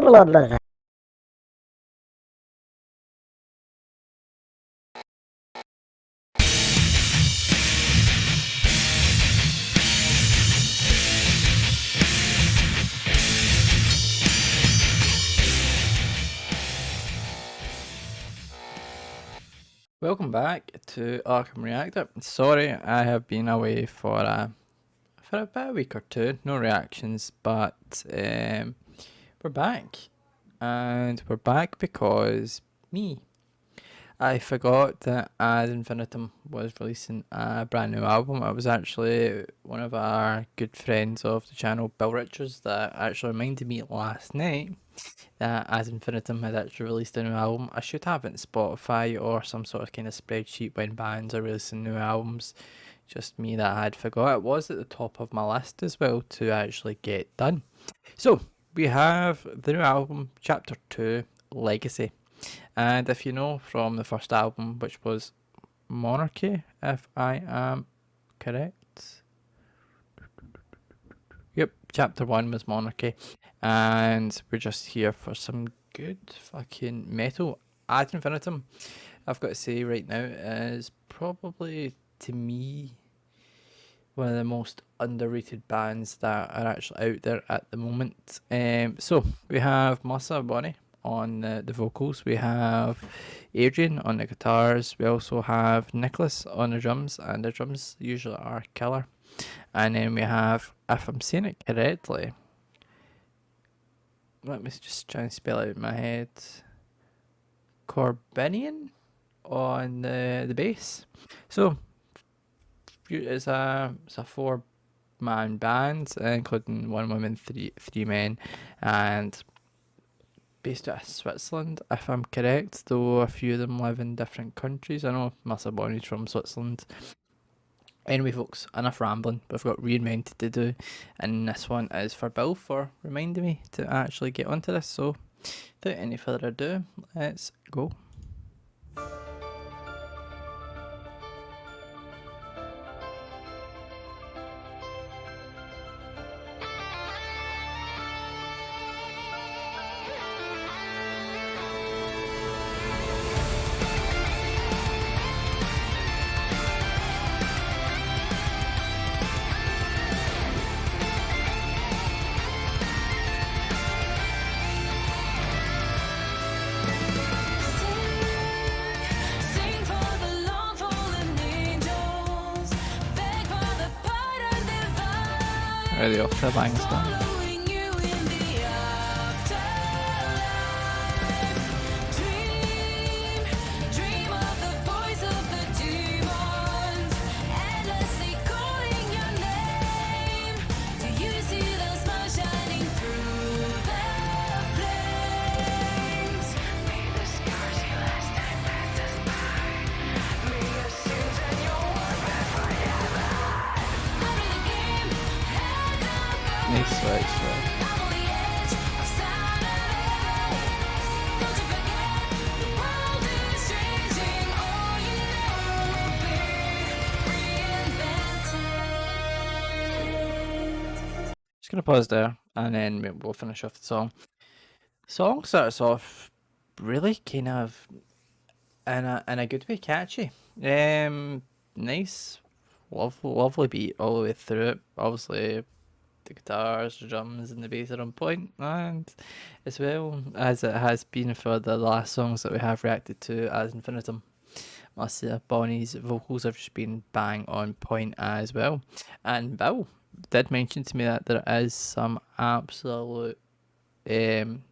Welcome back to Arkham Reactor. Sorry, I have been away for about a week or two. No reactions, but we're back, and we're back because me. I forgot that Ad Infinitum was releasing a brand new album. It was actually one of our good friends of the channel, Bill Richards, that actually reminded me last night that Ad Infinitum had actually released a new album. I should have it in Spotify or some sort of kind of spreadsheet when bands are releasing new albums. Just me that I had forgot. It was at the top of my list as well to actually get done. So we have the new album, Chapter 2, Legacy. And if you know from the first album, which was Monarchy, if I am correct. Yep, Chapter 1 was Monarchy. And we're just here for some good fucking metal. Ad Infinitum, I've got to say right now, is probably, to me, one of the most underrated bands that are actually out there at the moment. So we have Melissa Bonnie on the vocals. We have Adrian on the guitars. We also have Nicholas on the drums, and the drums usually are killer. And then we have, if I'm saying it correctly, let me just try and spell it out in my head. Corbinian on the bass. So it's a 4-man band, including one woman, three men, and based out of Switzerland, if I'm correct, though a few of them live in different countries. I know Bonnie's from Switzerland. Anyway, folks, enough rambling. We've got Reinvented to do, and this one is for Bill for reminding me to actually get onto this. So, without any further ado, let's go. Already off to a bang start. Nice switch, Just gonna pause there, and then we'll finish off the song. The song starts off really kind of in a good way, catchy. Nice, lovely beat all the way through it. Obviously, the guitars, the drums, and the bass are on point, and as well as it has been for the last songs that we have reacted to as Infinitum. Melissa Bonnie's vocals have just been bang on point as well. And Bill did mention to me that there is some absolute, in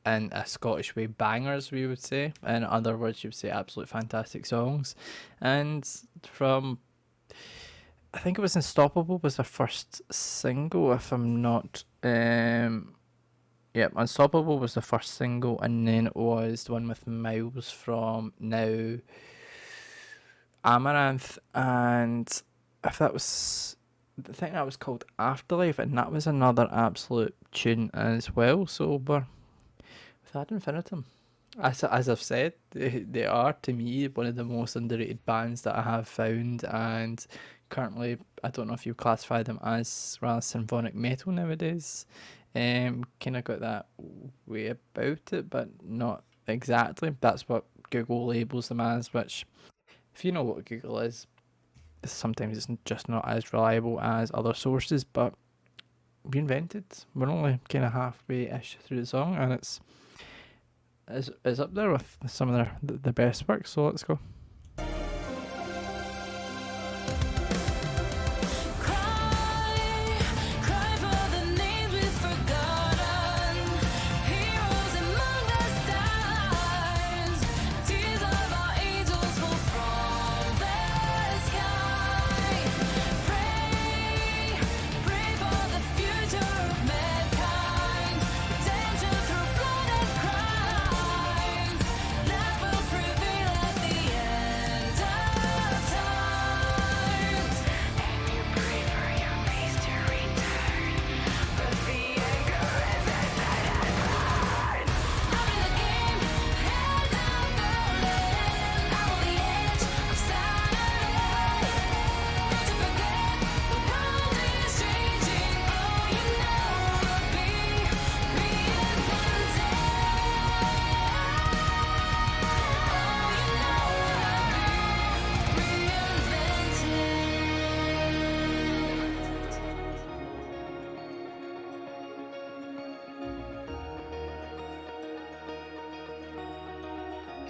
a Scottish way, bangers, we would say. In other words, you would say absolute fantastic songs. And from, I think it was Unstoppable was their first single, if I'm not, Unstoppable was the first single, and then it was the one with Miles from Now Amaranth, and if that was, I think that was called Afterlife, and that was another absolute tune as well. So we're with Ad Infinitum, as I've said, they are to me one of the most underrated bands that I have found, and currently I don't know if you classify them as rather symphonic metal nowadays. Kind of got that way about it, but not exactly. That's what Google labels them as, which, if you know what Google is, sometimes it's just not as reliable as other sources, but Reinvented, we're only kind of halfway-ish through the song, and it's up there with some of their best work, so let's go.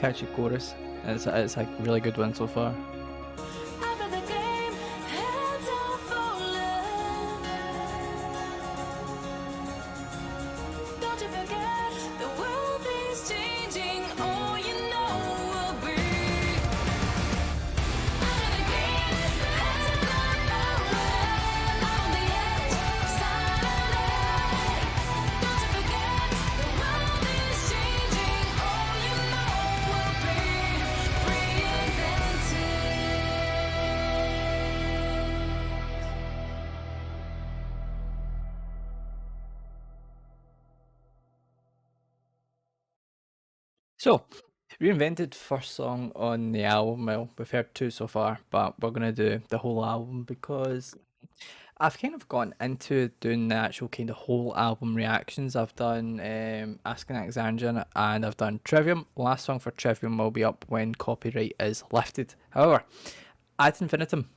Catchy chorus. It's a really good one so far. So, Reinvented first song on the album. Well, we've heard two so far, but we're gonna do the whole album because I've kind of gone into doing the actual kind of whole album reactions. I've done Asking Alexandria and I've done Trivium. Last song for Trivium will be up when copyright is lifted. However, Ad Infinitum,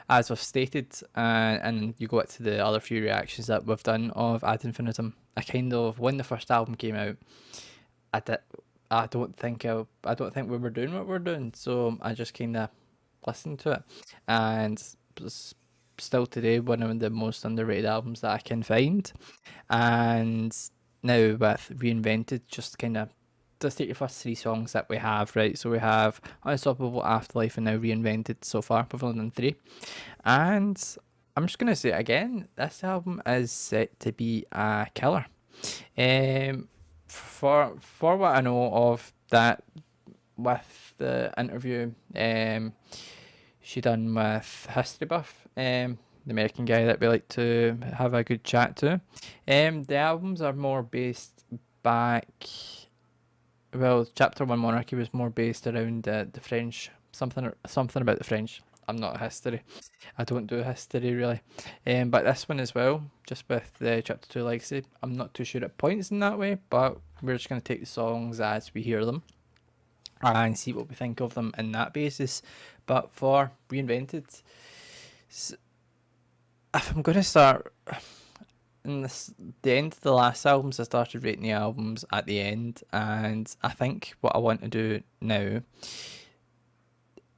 as we've stated, and you go to the other few reactions that we've done of Ad Infinitum, I kind of, when the first album came out, I did, I don't think we were doing what we're doing, so I just kind of listened to it, and it's still today one of the most underrated albums that I can find. And now with Reinvented, just kind of let's take the first three songs that we have, right? So we have Unstoppable, Afterlife, and now Reinvented so far. We've only done three, and I'm just gonna say it again, this album is set to be a killer. Um, for what I know of that, with the interview, she done with History Buff, the American guy that we like to have a good chat to. The albums are more based back. Well, Chapter One Monarchy was more based around the French, something about the French. I'm not a history. I don't do history really. But this one as well, just with the Chapter Two Legacy, I'm not too sure it points in that way, but we're just gonna take the songs as we hear them and see what we think of them in that basis. But for Reinvented, if I'm going to start in the end of the last albums, I started rating the albums at the end, and I think what I want to do now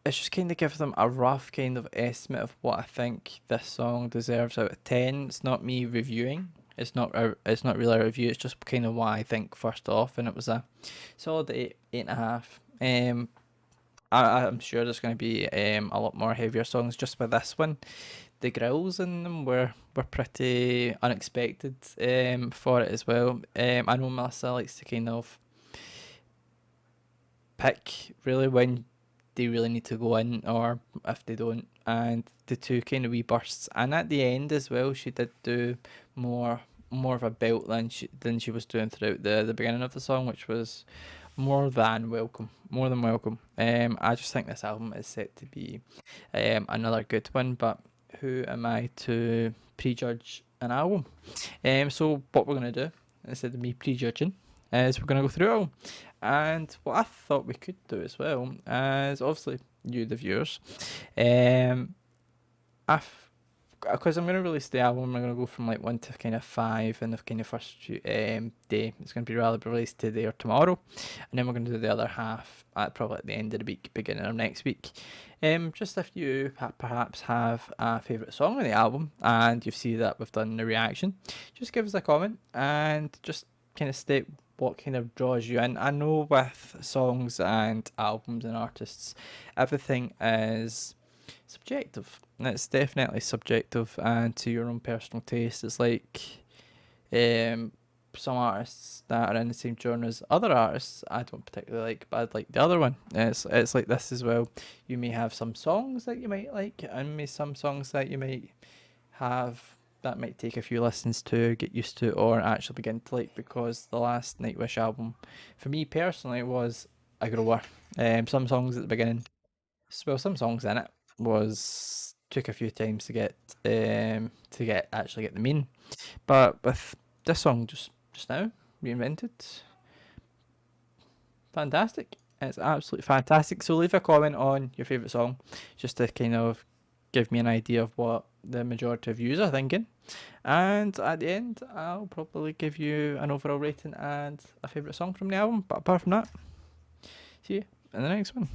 is just kind of give them a rough kind of estimate of what I think this song deserves out of 10. It's not me reviewing. It's not really a review. It's just kind of what I think first off, and it was a solid 8.5. I'm sure there's going to be a lot more heavier songs just with this one. The grills in them were pretty unexpected for it as well. I know Melissa likes to kind of pick really when they really need to go in or if they don't, and the two kind of wee bursts. And at the end as well, she did do more more of a belt than she was doing throughout the beginning of the song, which was more than welcome. More than welcome. I just think this album is set to be another good one. But who am I to prejudge an album? So what we're gonna do instead of me prejudging is we're gonna go through it all. And what I thought we could do as well is obviously you, the viewers. Um, I've because I'm gonna release the album. I'm gonna go from like 1 to kind of 5 in the kind of first day. It's gonna be released today or tomorrow, and then we're gonna do the other half at probably at the end of the week, beginning of next week. Just if you perhaps have a favourite song on the album and you see that we've done the reaction, just give us a comment and just kind of state what kind of draws you in. I know with songs and albums and artists, everything is subjective. It's definitely subjective and to your own personal taste. It's like um, some artists that are in the same genre as other artists I don't particularly like, but I'd like the other one. It's like this as well. You may have some songs that you might like, and maybe some songs that you might have that might take a few listens to get used to, or actually begin to like. Because the last Nightwish album, for me personally, was a grower. Some songs at the beginning, well, some songs in it was took a few times to get actually get them in, but with this song just now, Reinvented, fantastic. It's absolutely fantastic. So leave a comment on your favourite song, just to kind of give me an idea of what the majority of yous are thinking. And at the end, I'll probably give you an overall rating and a favourite song from the album. But apart from that, see you in the next one.